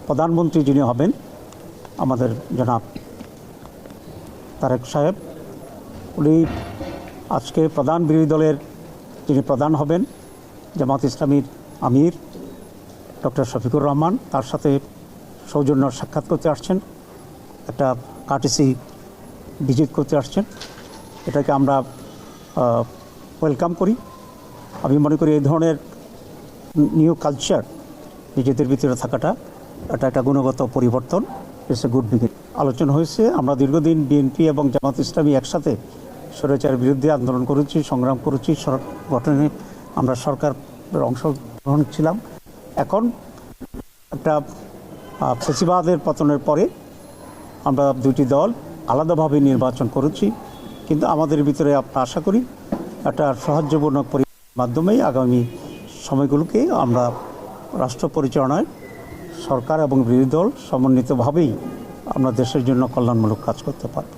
প্রধানমন্ত্রী যিনি হবেন আমাদের জনাব তারেক সাহেব, উনি আজকে প্রধান বিরোধী দলের যিনি প্রধান হবেন জামাত ইসলামীর আমির ডক্টর শফিকুর রহমান, তার সাথে সৌজন্য সাক্ষাৎ করতে আসছেন, একটা কার্টেসি ভিজিট করতে আসছেন। এটাকে আমরা ওয়েলকাম করি। আমি মনে করি এই ধরনের নিউ কালচার নিজেদের ভিতরে থাকাটা এটা একটা গুণগত পরিবর্তন, ইটস এ গুড বিগিন। আলোচনা হয়েছে, আমরা দীর্ঘদিন বিএনপি এবং জামাত ইসলামী একসাথে স্বৈরাচারের বিরুদ্ধে আন্দোলন করেছি, সংগ্রাম করেছি, গঠনে আমরা সরকারের অংশগ্রহণ ছিলাম। এখন একটা ফেসিবাদের পতনের পরে আমরা দুটি দল আলাদাভাবে নির্বাচন করেছি, কিন্তু আমাদের ভিতরে আমরা আশা করি একটা সৌহার্দ্যপূর্ণ পরিবেশের মাধ্যমেই আগামী সময়গুলোকে আমরা রাষ্ট্র পরিচালনায় সরকার এবং বিরোধী দল সমন্বিতভাবেই আমরা দেশের জন্য কল্যাণমূলক কাজ করতে পারব।